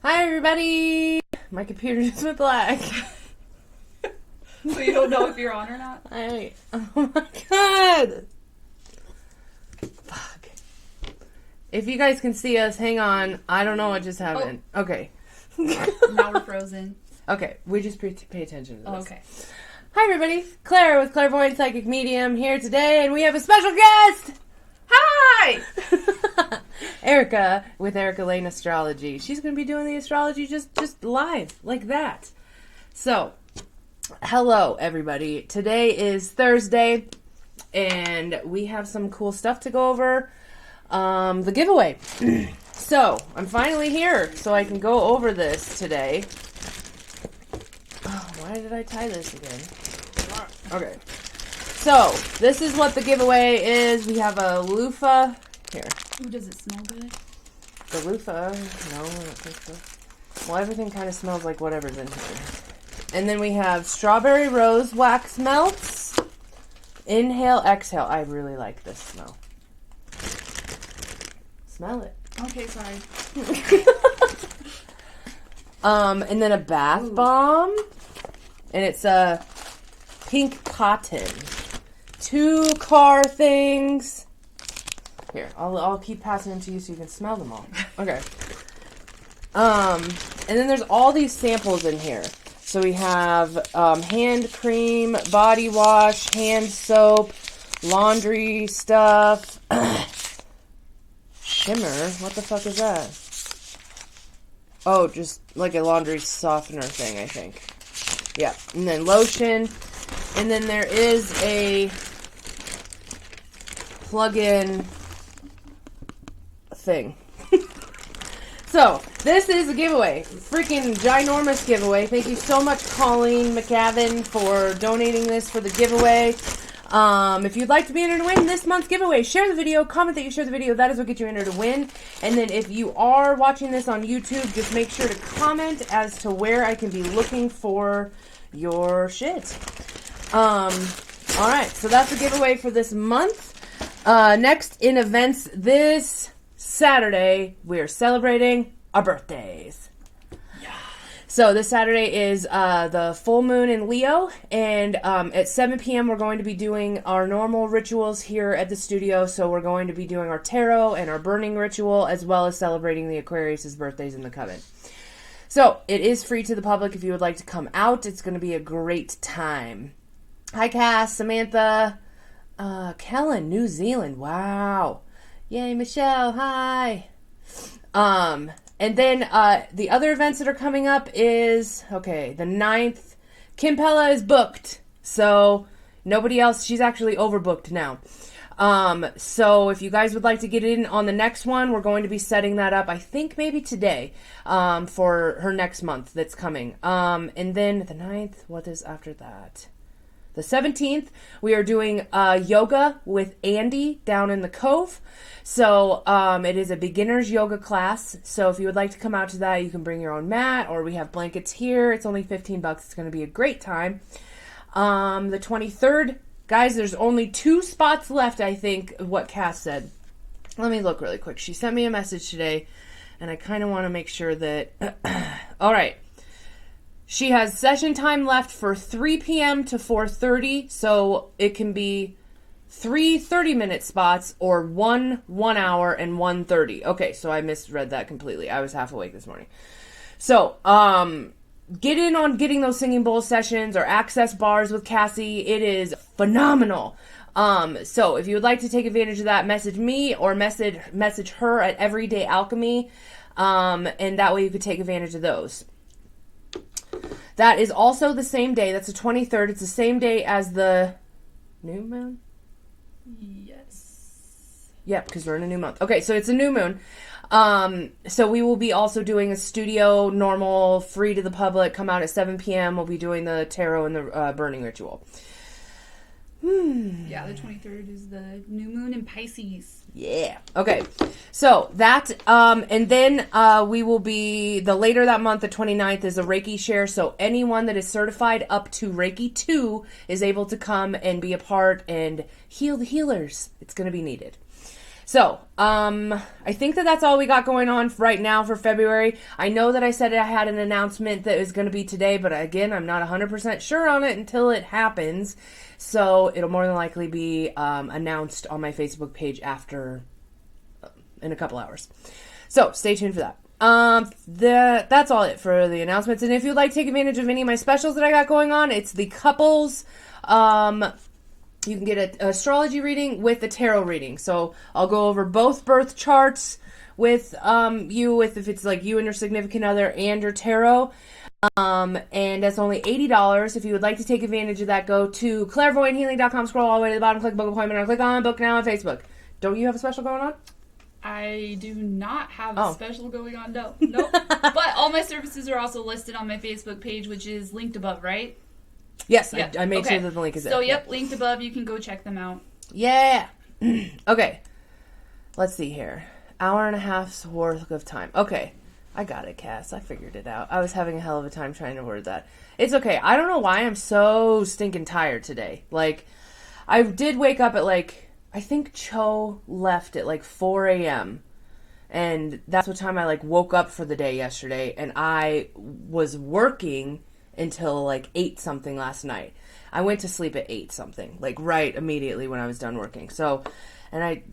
Hi, everybody! My computer just went black. So you don't know if you're on or not? Oh my god! Fuck. If you guys can see us, hang on. I don't know what just happened. Oh. Okay. Now we're frozen. Okay, we just pay attention to this. Oh, okay. Hi, everybody. Claire with ClaireVoyant Psychic Medium here today, and we have a special guest! Hi! Erika with Erika Layne Astrology. She's going to be doing the astrology just live, like that. So, hello, everybody. Today is Thursday, and we have some cool stuff to go over. The giveaway. So, I'm finally here, so I can go over this today. Oh, why did I tie this again? Okay. So, this is what the giveaway is. We have a loofah. Here. Ooh, does it smell good? The loofah. No, I don't think so. Well, everything kind of smells like whatever's in here. And then we have strawberry rose wax melts. Inhale, exhale. I really like this smell. Smell it. Okay, sorry. And then a bath bomb. And it's a pink cotton. 2 car things. Here, I'll keep passing them to you so you can smell them all. Okay. And then there's all these samples in here. So we have hand cream, body wash, hand soap, laundry stuff. Shimmer? What the fuck is that? Oh, just like a laundry softener thing, I think. Yeah. And then lotion. And then there is a plug-in thing. So, this is a giveaway. Freaking ginormous giveaway. Thank you so much, Colleen McAvin, for donating this for the giveaway. If you'd like to be entered to win this month's giveaway, share the video, comment that you share the video. That is what gets you entered to win. And then if you are watching this on YouTube, just make sure to comment as to where I can be looking for your shit. Alright, so that's the giveaway for this month. Next in events this Saturday, we're celebrating our birthdays. Yeah. So this Saturday is the full moon in Leo, and at 7 p.m. we're going to be doing our normal rituals here at the studio. So we're going to be doing our tarot and our burning ritual, as well as celebrating the Aquarius' birthdays in the coven. So it is free to the public if you would like to come out. It's going to be a great time. Hi, Cass, Samantha, Kellen, New Zealand. Wow. Yay, Michelle. Hi. And then the other events that are coming up is, okay, the 9th. Kim Pella is booked. So nobody else, she's actually overbooked now. So if you guys would like to get in on the next one, we're going to be setting that up, I think maybe today, for her next month that's coming. And then the 9th, what is after that? The 17th, we are doing yoga with Andy down in the Cove. So it is a beginner's yoga class. So if you would like to come out to that, you can bring your own mat, or we have blankets here. It's only $15. It's going to be a great time. The 23rd, guys, there's only 2 spots left, I think, of what Cass said. Let me look really quick. She sent me a message today, and I kind of want to make sure that... All right. She has session time left for 3 p.m. to 4:30, so it can be 3 30-minute spots or 1 hour and 1:30. Okay, so I misread that completely. I was half awake this morning. So, get in on getting those singing bowl sessions or access bars with Cassie. It is phenomenal. So if you would like to take advantage of that, message me or message her at Everyday Alchemy, and that way you could take advantage of those. That is also the same day. That's the 23rd. It's the same day as the new moon? Yes. Yep, because we're in a new month. Okay, so it's a new moon. So we will be also doing a studio, normal, free to the public. Come out at 7 p.m. We'll be doing the tarot and the burning ritual. Yeah, the 23rd is the new moon in Pisces. Yeah. Okay. So that, and then we will be, the later that month, the 29th, is a Reiki share. So anyone that is certified up to Reiki 2 is able to come and be a part and heal the healers. It's going to be needed. So, I think that that's all we got going on right now for February. I know that I said I had an announcement that was going to be today, but again, I'm not 100% sure on it until it happens. So, it'll more than likely be announced on my Facebook page after, in a couple hours. So, stay tuned for that. That's all it for the announcements. And if you'd like to take advantage of any of my specials that I got going on, it's the couples, you can get an astrology reading with a tarot reading. So I'll go over both birth charts with if it's like you and your significant other and your tarot. And that's only $80. If you would like to take advantage of that, go to ClaireVoyantHealing.com, scroll all the way to the bottom, click book appointment, or click on book now on Facebook. Don't you have a special going on? I do not have a special going on, no. Nope. But all my services are also listed on my Facebook page, which is linked above, right? Yes, yep. I made sure that the link is there. So, yep, linked above. You can go check them out. Yeah. Okay. Let's see here. Hour and a half's worth of time. Okay. I got it, Cass. I figured it out. I was having a hell of a time trying to word that. It's okay. I don't know why I'm so stinking tired today. Like, I did wake up at I think Cho left at 4 a.m. And that's what time I woke up for the day yesterday. And I was working until 8 something last night. I went to sleep at 8 something, right immediately when I was done working. So, and I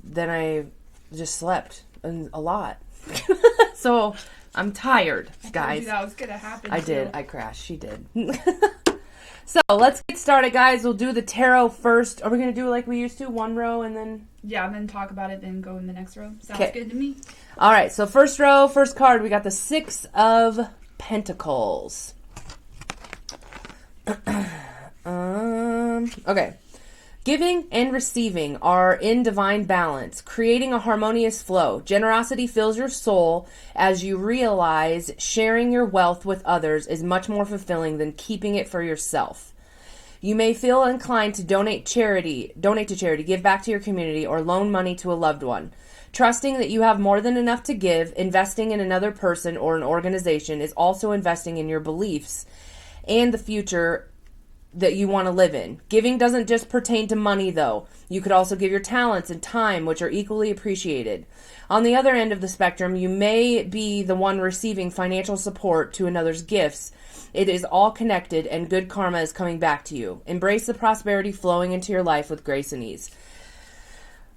just slept a lot. So I'm tired, guys. I told you that was gonna happen. I did. I crashed. She did. So let's get started, guys. We'll do the tarot first. Are we gonna do it like we used to, one row and then? Yeah, and then talk about it, then go in the next row. Sounds good to me. All right. So first row, first card, we got the 6 of Pentacles. Okay. Giving and receiving are in divine balance, creating a harmonious flow. Generosity fills your soul as you realize sharing your wealth with others is much more fulfilling than keeping it for yourself. You may feel inclined to donate to charity, give back to your community, or loan money to a loved one. Trusting that you have more than enough to give, investing in another person or an organization is also investing in your beliefs and the future that you want to live in. Giving doesn't just pertain to money, though. You could also give your talents and time, which are equally appreciated. On the other end of the spectrum, you may be the one receiving financial support to another's gifts. It is all connected, and good karma is coming back to you. Embrace the prosperity flowing into your life with grace and ease.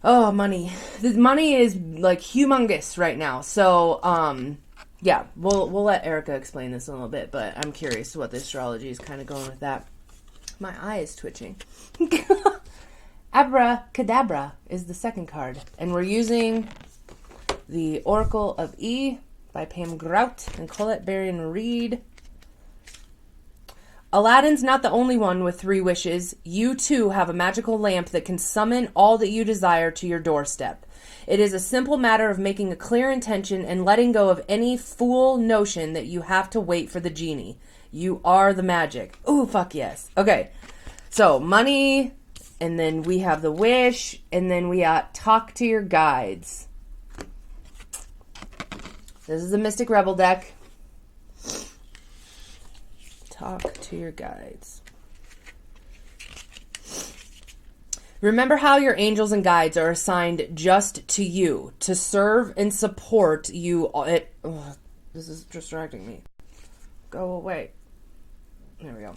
Oh, money. The money is humongous right now. So, yeah, we'll let Erika explain this in a little bit, but I'm curious what the astrology is kind of going with that. My eye is twitching. Abracadabra is the second card. And we're using the Oracle of E by Pam Grout and Colette Berrien Reed. Aladdin's not the only one with 3 wishes. You too have a magical lamp that can summon all that you desire to your doorstep. It is a simple matter of making a clear intention and letting go of any fool notion that you have to wait for the genie. You are the magic. Ooh, fuck yes. Okay. So, money, and then we have the wish, and then we got talk to your guides. This is the Mystic Rebel deck. Talk to your guides. Remember how your angels and guides are assigned just to you, to serve and support you. This is distracting me. Go away. There we go.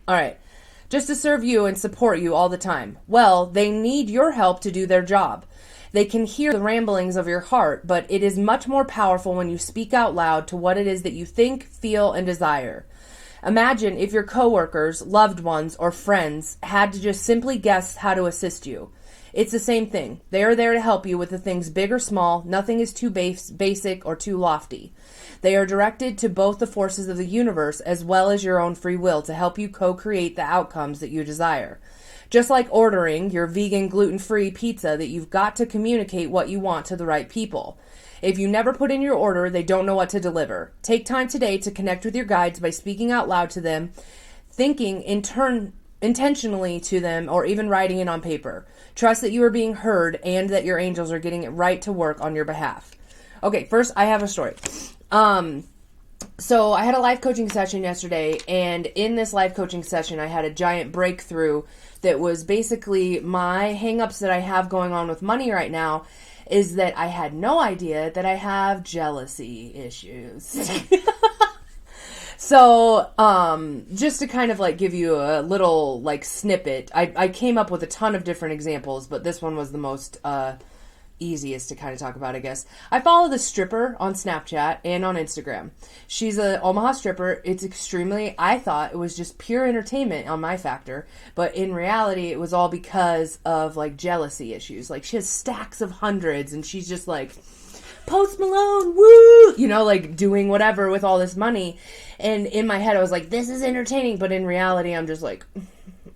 All right. Just to serve you and support you all the time. Well, they need your help to do their job. They can hear the ramblings of your heart, but it is much more powerful when you speak out loud to what it is that you think, feel, and desire. Imagine if your coworkers, loved ones, or friends had to just simply guess how to assist you. It's the same thing. They are there to help you with the things big or small. Nothing is too basic or too lofty. They are directed to both the forces of the universe as well as your own free will to help you co-create the outcomes that you desire. Just like ordering your vegan, gluten-free pizza, that you've got to communicate what you want to the right people. If you never put in your order, they don't know what to deliver. Take time today to connect with your guides by speaking out loud to them, thinking intentionally to them, or even writing it on paper. Trust that you are being heard and that your angels are getting it right to work on your behalf. Okay, first I have a story. So I had a life coaching session yesterday, and in this life coaching session, I had a giant breakthrough that was basically my hangups that I have going on with money right now is that I had no idea that I have jealousy issues. So, just to kind of like give you a little like snippet, I came up with a ton of different examples, but this one was the most, easiest to kind of talk about, I guess. I follow this stripper on Snapchat and on Instagram. She's an Omaha stripper. It's extremely, I thought it was just pure entertainment on my factor, but in reality, it was all because of like jealousy issues. Like she has stacks of hundreds and she's just like, Post Malone, woo! You know, like doing whatever with all this money. And in my head, I was like, this is entertaining. But in reality, I'm just like,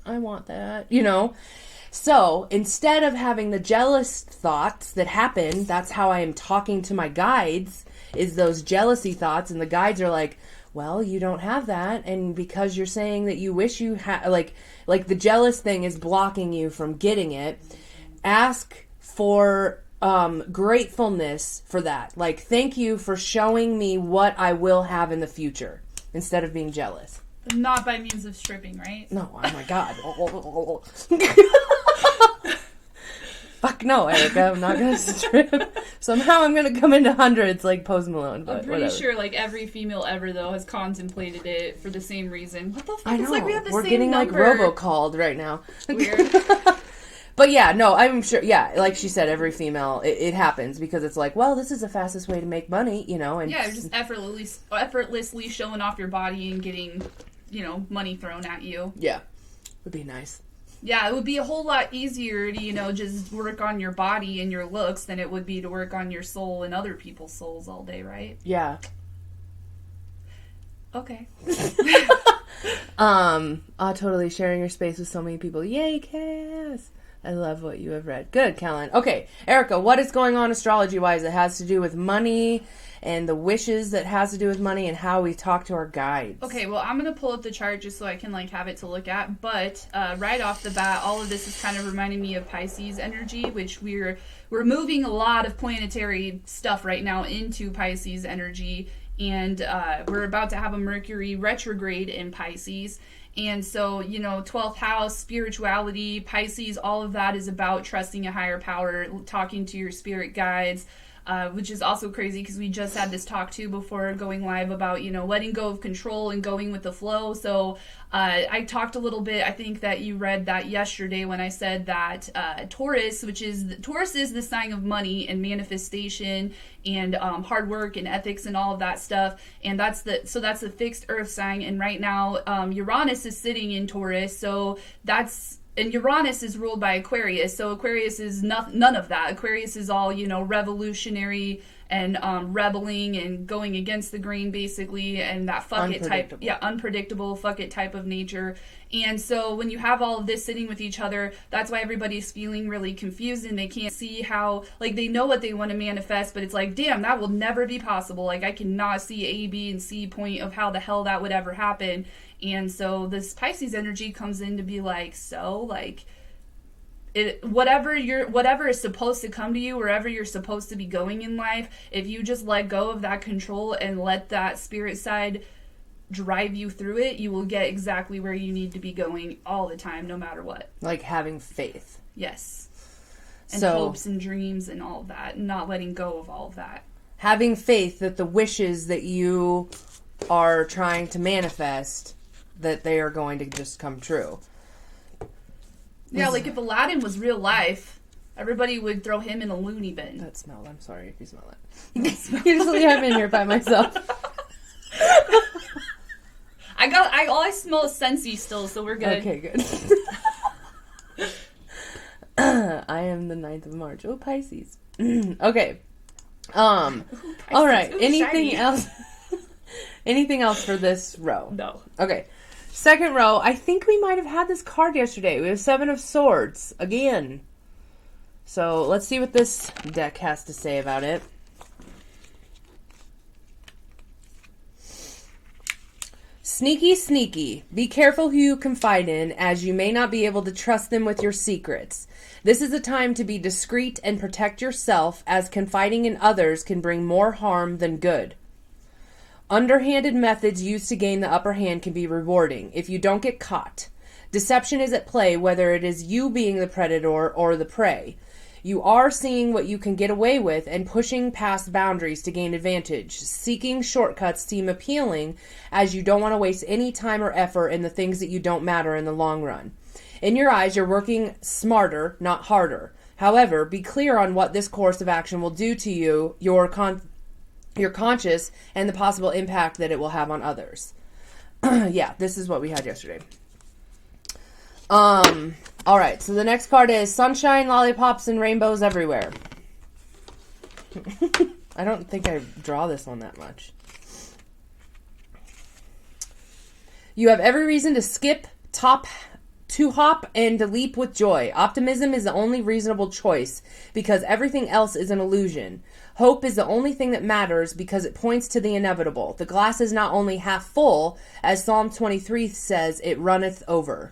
I want that, you know? So instead of having the jealous thoughts that happen, that's how I am talking to my guides, is those jealousy thoughts. And the guides are like, well, you don't have that. And because you're saying that you wish you had, like the jealous thing is blocking you from getting it, ask for gratefulness for that. Like, thank you for showing me what I will have in the future instead of being jealous. Not by means of stripping, right? No, oh my God. Fuck no, Erika. I'm not going to strip. Somehow I'm going to come into hundreds like Post Malone. But I'm pretty whatever. sure like every female ever, though, has contemplated it for the same reason. What the fuck? I know. It's like we have the We're same getting number. like robocalled right now. Weird. But yeah, no, I'm sure, yeah, like she said, every female, it happens because it's like, well, this is the fastest way to make money, you know. And yeah, just effortlessly showing off your body and getting, you know, money thrown at you. Yeah, would be nice. Yeah, it would be a whole lot easier to, you know, just work on your body and your looks than it would be to work on your soul and other people's souls all day, right? Yeah. Okay. Totally sharing your space with so many people. Yay, Cass! I love what you have read. Good, Kellen. Okay, Erika, what is going on astrology-wise that has to do with money and the wishes that has to do with money and how we talk to our guides? Okay, well, I'm going to pull up the chart just so I can, like, have it to look at. But right off the bat, all of this is kind of reminding me of Pisces energy, which we're moving a lot of planetary stuff right now into Pisces energy. And we're about to have a Mercury retrograde in Pisces. And so, you know, 12th house, spirituality, Pisces, all of that is about trusting a higher power, talking to your spirit guides, which is also crazy because we just had this talk too before going live about, you know, letting go of control and going with the flow. So I talked a little bit, I think that you read that yesterday when I said that Taurus is the sign of money and manifestation and hard work and ethics and all of that stuff. And that's the fixed earth sign. And right now Uranus is sitting in Taurus. And Uranus is ruled by Aquarius, so Aquarius is none of that. Aquarius is all, you know, revolutionary and rebelling and going against the grain, basically, and that fuck it type, unpredictable, fuck it type of nature. And so when you have all of this sitting with each other, that's why everybody's feeling really confused and they can't see how, like, they know what they want to manifest, but it's like, damn, that will never be possible. Like, I cannot see A, B, and C point of how the hell that would ever happen. And so this Pisces energy comes in to be like, so, like, whatever is supposed to come to you, wherever you're supposed to be going in life, if you just let go of that control and let that spirit side drive you through it, you will get exactly where you need to be going all the time, no matter what. Like having faith. Yes. And hopes and dreams and all of that, and not letting go of all of that. Having faith that the wishes that you are trying to manifest, that they are going to just come true. Yeah, like if Aladdin was real life, everybody would throw him in a loony bin. That smelled. I'm sorry if you smell it. Usually I'm in here by myself. All I smell is Scentsy still, so we're good. Okay, good. I am the 9th of March. Oh, Pisces. Okay. Pisces. All right. Anything else? Anything else for this row? No. Okay. Second row, I think we might have had this card yesterday. We have 7 of Swords again. So let's see what this deck has to say about it. Sneaky, sneaky. Be careful who you confide in, as you may not be able to trust them with your secrets. This is a time to be discreet and protect yourself, as confiding in others can bring more harm than good. Underhanded methods used to gain the upper hand can be rewarding if you don't get caught. Deception is at play, whether it is you being the predator or the prey. You are seeing what you can get away with and pushing past boundaries to gain advantage. Seeking shortcuts seem appealing as you don't want to waste any time or effort in the things that you don't matter in the long run. In your eyes, you're working smarter, not harder. However, be clear on what this course of action will do to you, your conscious, and the possible impact that it will have on others. Yeah, this is what we had yesterday. All right, so the next card is Sunshine, Lollipops, and Rainbows Everywhere. I don't think I draw this one that much. You have every reason to hop and to leap with joy. Optimism is the only reasonable choice because everything else is an illusion. Hope is the only thing that matters because it points to the inevitable. The glass is not only half full, as Psalm 23 says, it runneth over.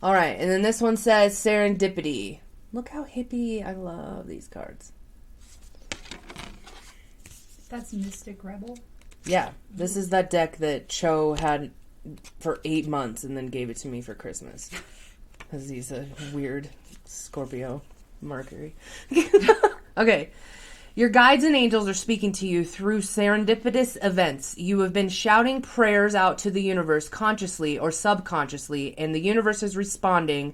All right, and then this one says serendipity. Look how hippie. I love these cards. That's Mystic Rebel. Yeah, this is that deck that Cho had for 8 months and then gave it to me for Christmas. Because he's a weird Scorpio Mercury. Okay. Your guides and angels are speaking to you through serendipitous events. You have been shouting prayers out to the universe consciously or subconsciously, and the universe is responding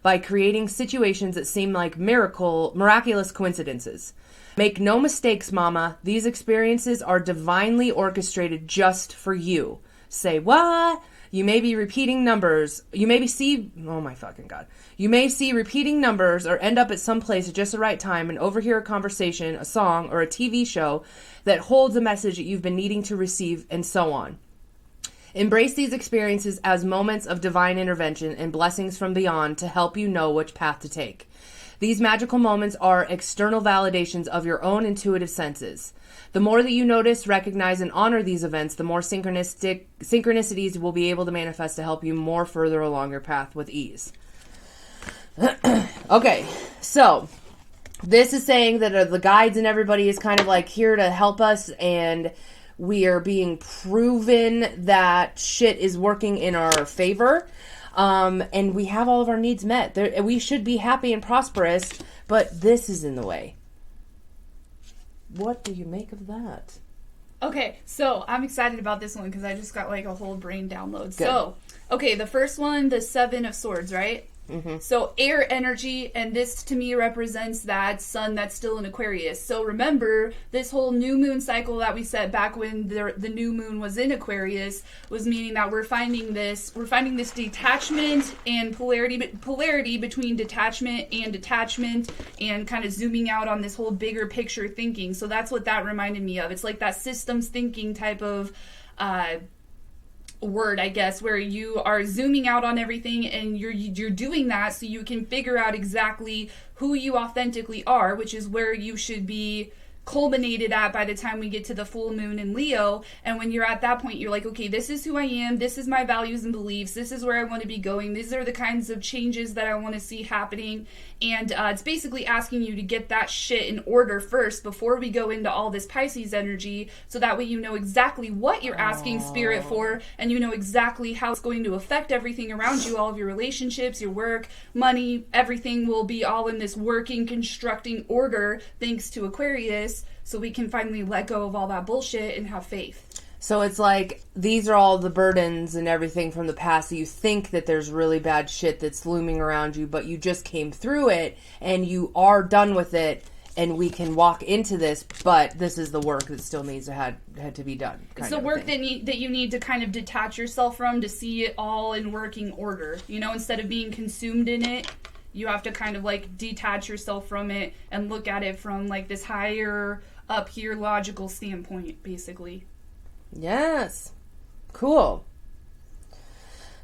by creating situations that seem like miraculous coincidences. Make no mistakes, Mama. These experiences are divinely orchestrated just for you. Say what? You may be repeating numbers. You may see repeating numbers or end up at some place at just the right time and overhear a conversation, a song, or a TV show that holds a message that you've been needing to receive, and so on. Embrace these experiences as moments of divine intervention and blessings from beyond to help you know which path to take. These magical moments are external validations of your own intuitive senses. The more that you notice, recognize, and honor these events, the more synchronicities will be able to manifest to help you more further along your path with ease. Okay, so this is saying that the guides and everybody is kind of like here to help us, and we are being proven that shit is working in our favor. And we have all of our needs met. We should be happy and prosperous, but this is in the way. What do you make of that? Okay, so I'm excited about this one because I just got like a whole brain download. Good. So, okay, the first one, the Seven of Swords, right? Mm-hmm. So air energy, and this to me represents that sun that's still in Aquarius. So remember, this whole new moon cycle that we set back when the new moon was in Aquarius was meaning that we're finding this detachment and polarity between detachment and kind of zooming out on this whole bigger picture thinking. So that's what that reminded me of. It's like that systems thinking type of word, I guess, where you are zooming out on everything, and you're doing that so you can figure out exactly who you authentically are, which is where you should be culminated at by the time we get to the full moon in Leo. And when you're at that point, you're like, okay, this is who I am, this is my values and beliefs, this is where I want to be going, these are the kinds of changes that I want to see happening. And it's basically asking you to get that shit in order first before we go into all this Pisces energy, so that way you know exactly what you're asking Spirit for, and you know exactly how it's going to affect everything around you, all of your relationships, your work, money, everything will be all in this working, constructing order thanks to Aquarius, so we can finally let go of all that bullshit and have faith. So it's like, these are all the burdens and everything from the past that you think that there's really bad shit that's looming around you, but you just came through it and you are done with it, and we can walk into this, but this is the work that still needs to had to be done. It's the work that you need to kind of detach yourself from to see it all in working order. You know, instead of being consumed in it, you have to kind of like detach yourself from it and look at it from like this higher up here logical standpoint, basically. Yes. Cool.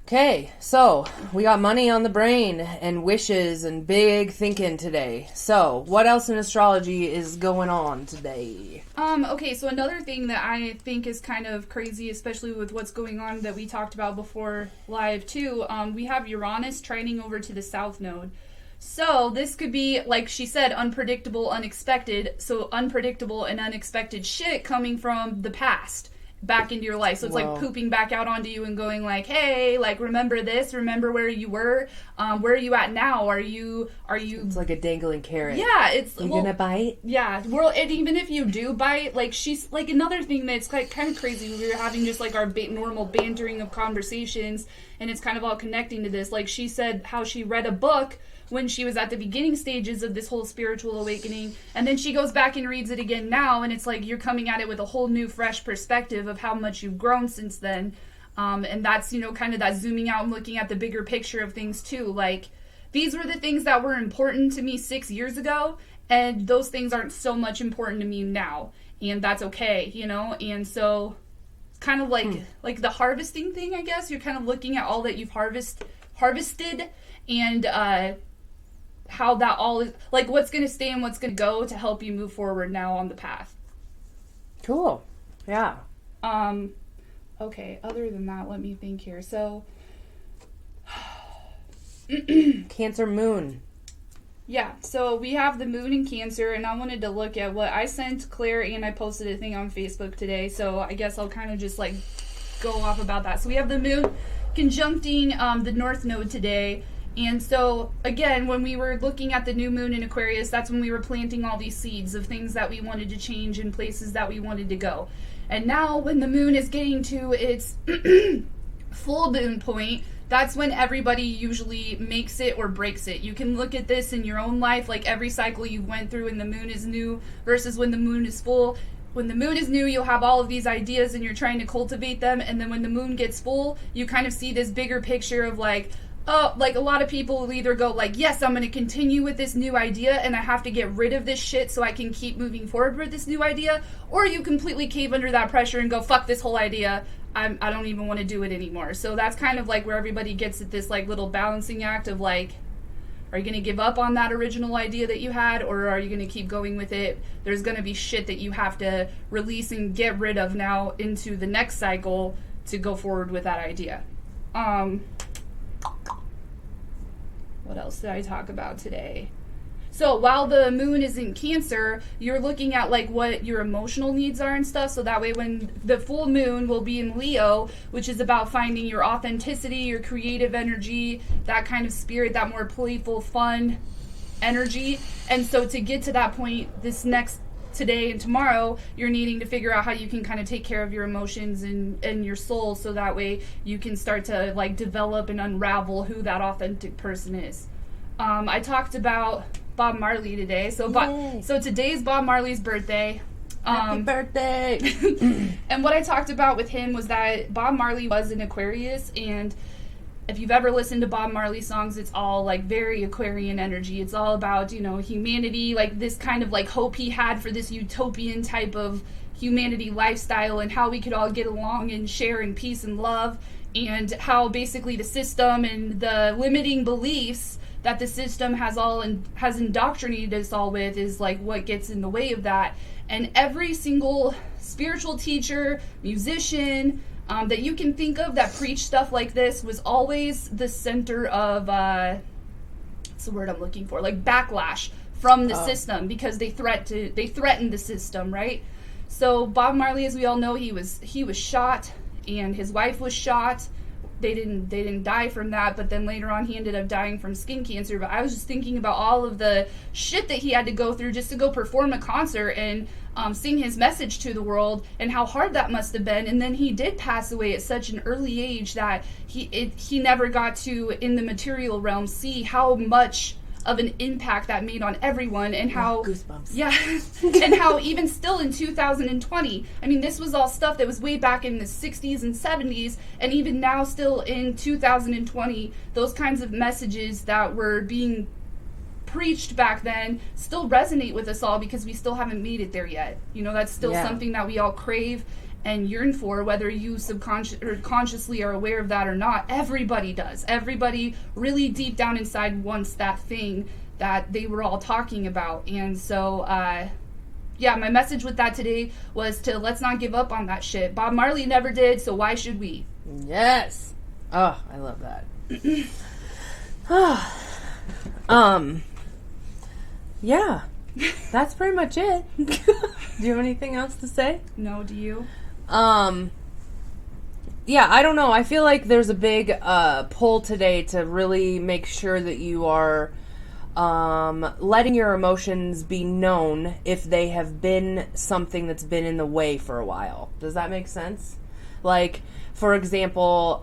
Okay, so we got money on the brain and wishes and big thinking today. So what else in astrology is going on today? Okay, so another thing that I think is kind of crazy, especially with what's going on that we talked about before live too, we have Uranus trining over to the South Node. So this could be, like she said, unpredictable, unexpected. So unpredictable and unexpected shit coming from the past back into your life. So it's Whoa. like pooping back out onto you and going like, hey, like, remember this? Remember where you were? Where are you at now? Are you? It's like a dangling carrot. Yeah, it's... You gonna bite? Yeah, well, and even if you do bite, like, she's... Like, another thing that's kind of crazy, we were having just, like, our normal bantering of conversations, and it's kind of all connecting to this. Like, she said how she read a book when she was at the beginning stages of this whole spiritual awakening, and then she goes back and reads it again now, and it's like you're coming at it with a whole new, fresh perspective of how much you've grown since then. And that's, you know, kind of that zooming out and looking at the bigger picture of things, too. Like, these were the things that were important to me 6 years ago, and those things aren't so much important to me now. And that's okay, you know? And so, it's kind of like the harvesting thing, I guess. You're kind of looking at all that you've harvested, and how that all is, like, what's going to stay and what's going to go to help you move forward now on the path. Cool. Yeah. Okay, other than that, let me think here. So, Cancer moon. yeah, so we have the moon in Cancer, and I wanted to look at what I sent Claire, and I posted a thing on Facebook today, so I guess I'll kind of just, like, go off about that. So we have the moon conjuncting the North Node today. And so, again, when we were looking at the new moon in Aquarius, that's when we were planting all these seeds of things that we wanted to change and places that we wanted to go. And now, when the moon is getting to its full moon point, that's when everybody usually makes it or breaks it. You can look at this in your own life, like every cycle you went through when the moon is new versus when the moon is full. When the moon is new, you'll have all of these ideas and you're trying to cultivate them. And then when the moon gets full, you kind of see this bigger picture of like, oh, like a lot of people will either go like, yes, I'm going to continue with this new idea and I have to get rid of this shit so I can keep moving forward with this new idea. Or you completely cave under that pressure and go, fuck this whole idea. I don't even want to do it anymore. So that's kind of like where everybody gets at this like little balancing act of like, are you going to give up on that original idea that you had, or are you going to keep going with it? There's going to be shit that you have to release and get rid of now into the next cycle to go forward with that idea. What else did I talk about today? So while the moon is in Cancer, you're looking at like what your emotional needs are and stuff. So that way when the full moon will be in Leo, which is about finding your authenticity, your creative energy, that kind of spirit, that more playful, fun energy. And so to get to that point, this next today and tomorrow, you're needing to figure out how you can kind of take care of your emotions and your soul, so that way you can start to like develop and unravel who that authentic person is. I talked about Bob Marley today. So today's Bob Marley's birthday. Happy birthday! And what I talked about with him was that Bob Marley was an Aquarius, and if you've ever listened to Bob Marley songs, it's all like very Aquarian energy. It's all about, you know, humanity, like this kind of like hope he had for this utopian type of humanity lifestyle and how we could all get along and share in peace and love, and how basically the system and the limiting beliefs that the system has indoctrinated us all with is like what gets in the way of that. And every single spiritual teacher, musician, that you can think of that preach stuff like this was always the center of, what's the word I'm looking for? Like backlash from the system, because they threatened the system, right? So Bob Marley, as we all know, he was shot, and his wife was shot. They didn't die from that, but then later on he ended up dying from skin cancer. But I was just thinking about all of the shit that he had to go through just to go perform a concert and sing his message to the world, and how hard that must have been. And then he did pass away at such an early age that he never got to, in the material realm, see how much of an impact that made on everyone, and how goosebumps. Yeah, and how even still in 2020, I mean, this was all stuff that was way back in the 60s and 70s, and even now still in 2020, those kinds of messages that were being preached back then still resonate with us all, because we still haven't made it there yet. You know, that's still something that we all crave and yearn for, whether you consciously are aware of that or not. Everybody does. Everybody really deep down inside wants that thing that they were all talking about. And so, my message with that today was to let's not give up on that shit. Bob Marley never did, so why should we? Yes. Oh, I love that. Yeah. That's pretty much it. Do you have anything else to say? No, do you? Yeah, I don't know. I feel like there's a big pull today to really make sure that you are letting your emotions be known if they have been something that's been in the way for a while. Does that make sense? Like, for example,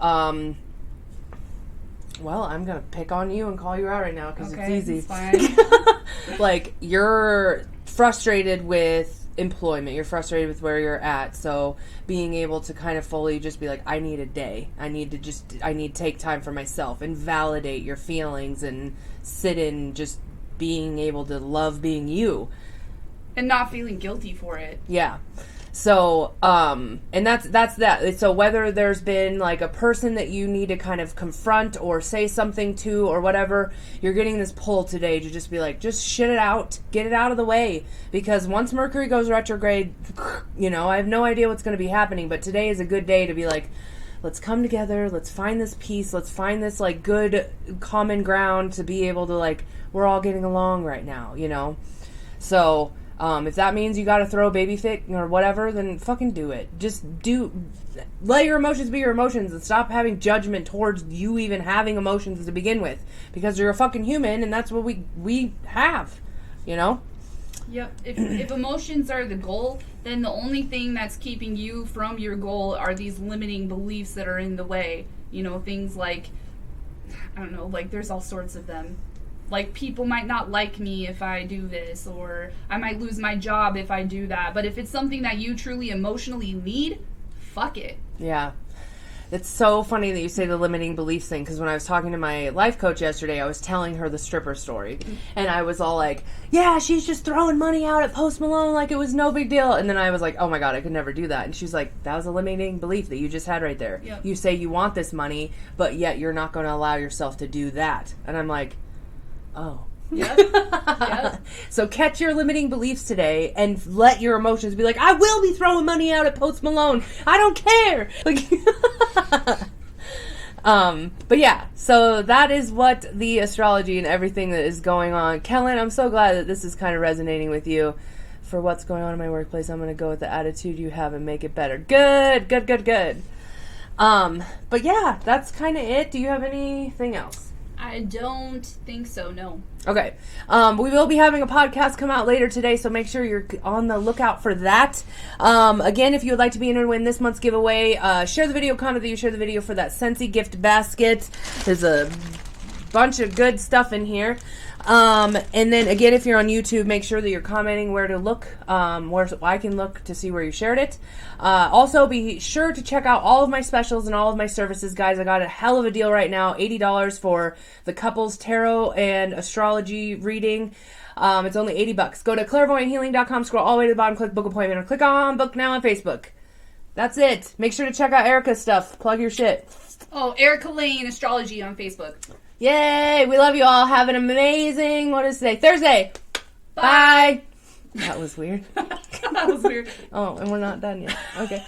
well, I'm going to pick on you and call you out right now because it's easy. It's fine. Like, you're frustrated with employment. You're frustrated with where you're at. So being able to kind of fully just be like, I need a day. I need to take time for myself and validate your feelings and sit in just being able to love being you. And not feeling guilty for it. Yeah. So, and that's that. So whether there's been like a person that you need to kind of confront or say something to or whatever, you're getting this pull today to just be like, just shit it out, get it out of the way. Because once Mercury goes retrograde, you know, I have no idea what's going to be happening, but today is a good day to be like, let's come together, let's find this peace, let's find this like good common ground to be able to like, we're all getting along right now, you know? So, if that means you got to throw a baby fit or whatever, then fucking do it. Just let your emotions be your emotions and stop having judgment towards you even having emotions to begin with, because you're a fucking human and that's what we have, you know? Yep. If emotions are the goal, then the only thing that's keeping you from your goal are these limiting beliefs that are in the way. You know, things like, I don't know, like there's all sorts of them. Like, people might not like me if I do this, or I might lose my job if I do that. But if it's something that you truly emotionally need, fuck it. Yeah. It's so funny that you say the limiting beliefs thing, because when I was talking to my life coach yesterday, I was telling her the stripper story. And I was all like, yeah, she's just throwing money out at Post Malone like it was no big deal. And then I was like, oh my God, I could never do that. And she's like, that was a limiting belief that you just had right there. Yep. You say you want this money, but yet you're not going to allow yourself to do that. And I'm like, oh. Yep. Yep. So catch your limiting beliefs today and let your emotions be like, I will be throwing money out at Post Malone. I don't care. Like, but yeah, so that is what the astrology and everything that is going on. Kellen, I'm so glad that this is kind of resonating with you. For what's going on in my workplace, I'm going to go with the attitude you have and make it better. Good. But yeah, that's kind of it. Do you have anything else? I don't think so, no. Okay. We will be having a podcast come out later today, so make sure you're on the lookout for that. Again, if you would like to be entered to win this month's giveaway, share the video, comment that you share the video for that Scentsy gift basket. There's a bunch of good stuff in here. And then again, if you're on YouTube, make sure that you're commenting where to look, where I can look to see where you shared it. Also, be sure to check out all of my specials and all of my services, guys. I got a hell of a deal right now, $80 for the couples tarot and astrology reading. It's only $80. Go to ClaireVoyantHealing.com, scroll all the way to the bottom, click book appointment, or click on book now on Facebook. That's it. Make sure to check out Erika's stuff. Plug your shit. Oh, Erika Layne Astrology on Facebook. Yay! We love you all. Have an amazing, what is today? Thursday! Bye! That was weird. That was weird. Oh, and we're not done yet. Okay.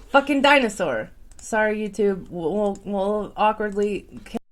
Fucking dinosaur. Sorry, YouTube. We'll awkwardly...